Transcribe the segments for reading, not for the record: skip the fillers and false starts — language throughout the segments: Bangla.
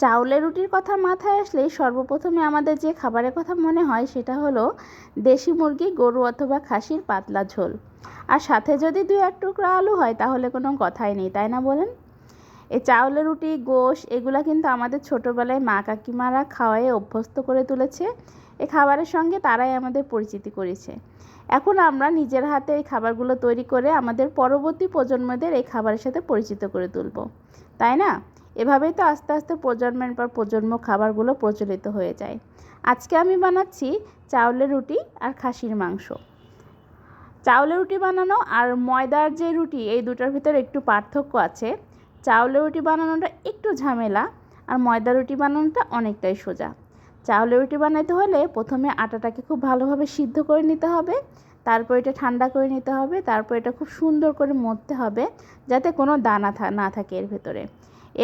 চাউলের রুটির কথা মাথায় আসলেই সর্বপ্রথমে আমাদের যে খাবারের কথা মনে হয় সেটা হলো দেশি মুরগি, গরু অথবা খাসির পাতলা ঝোল। আর সাথে যদি 2-1 টুকরা আলু হয় তাহলে কোনো কথাই নেই, তাই না বলেন? এই চাউলের রুটি, গোশ এগুলা কিন্তু আমাদের ছোটোবেলায় মা কাকিমারা খাওয়ায়ে অভ্যস্ত করে তুলেছে। এই খাবারের সঙ্গে তারাই আমাদের পরিচিতি করেছে। এখন আমরা নিজের হাতে এই খাবারগুলো তৈরি করে আমাদের পরবর্তী প্রজন্মদের এই খাবারের সাথে পরিচিত করে তুলব, তাই না? এভাবেই তো আস্তে আস্তে প্রজন্মের পর প্রজন্ম খাবারগুলো প্রচলিত হয়ে যায়। আজকে আমি বানাচ্ছি চাউলের রুটি আর খাসির মাংস। চাউলের রুটি বানানো আর ময়দার যে রুটি, এই দুটোর ভিতরে একটু পার্থক্য আছে। চাউলের রুটি বানানোটা একটু ঝামেলা আর ময়দার রুটি বানানোটা অনেকটাই সোজা। চাউলের রুটি বানাতে হলে প্রথমে আটাটাকে খুব ভালোভাবে সিদ্ধ করে নিতে হবে, তারপর এটা ঠান্ডা করে নিতে হবে, তারপর এটা খুব সুন্দর করে মথতে হবে যাতে কোনো দানা না থাকে এর ভেতরে।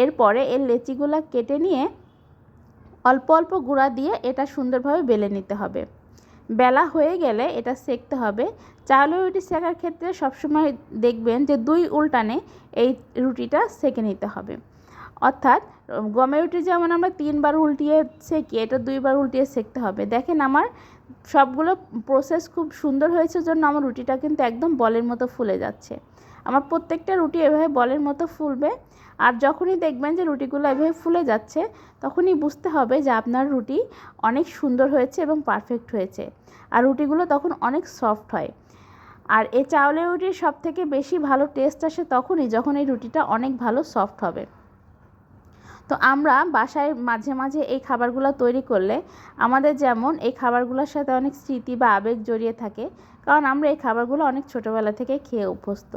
এরপরে এর লেচিগুলো কেটে নিয়ে অল্প অল্প গুঁড়া দিয়ে এটা সুন্দরভাবে বেলে নিতে হবে। বেলা হয়ে গেলে এটা সেঁকতে হবে। চাউলের রুটি সেঁকার ক্ষেত্রে সবসময় দেখবেন যে 2 উল্টানে এই রুটিটা সেঁকে নিতে হবে। অর্থাৎ গমের রুটি যেমন আমরা 3 বার উল্টিয়ে সেঁকি, এটা 2 বার উল্টিয়ে সেঁকতে হবে। দেখেন আমার সবগুলো প্রসেস খুব সুন্দর হয়েছে জন্য আমার রুটিটা কিন্তু একদম বলের মতো ফুলে যাচ্ছে। আমার প্রত্যেকটা রুটি এভাবে বলের মতো ফুলবে। আর যখনই দেখবেন যে রুটিগুলো এভাবে ফুলে যাচ্ছে তখনই বুঝতে হবে যে আপনার রুটি অনেক সুন্দর হয়েছে এবং পারফেক্ট হয়েছে। আর রুটিগুলো তখন অনেক সফট হয়। আর এই চাউলের রুটির সবথেকে বেশি ভালো টেস্ট আসে তখনই যখন এই রুটিটা অনেক ভালো সফট হবে। তো আমরা বাসায় মাঝে মাঝে এই খাবারগুলো তৈরি করলে আমাদের যেমন এই খাবারগুলোর সাথে অনেক স্মৃতি বা আবেগ জড়িয়ে থাকে, কারণ আমরা এই খাবারগুলো অনেক ছোটোবেলা থেকে খেয়ে অভ্যস্ত।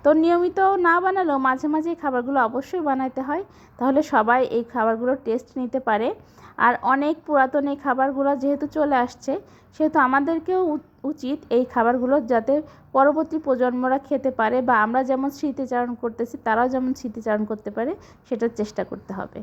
তো নিয়মিত না বানালেও মাঝে মাঝে এই খাবারগুলো অবশ্যই বানাতে হয়, তাহলে সবাই এই খাবারগুলোর টেস্ট নিতে পারে। আর অনেক পুরাতন এই খাবারগুলো যেহেতু চলে আসছে, সেহেতু আমাদেরকেও উচিত এই খাবারগুলো যাতে পরবর্তী প্রজন্মরা খেতে পারে বা আমরা যেমন স্মৃতিচারণ করতেছি তারাও যেমন স্মৃতিচারণ করতে পারে সেটার চেষ্টা করতে হবে।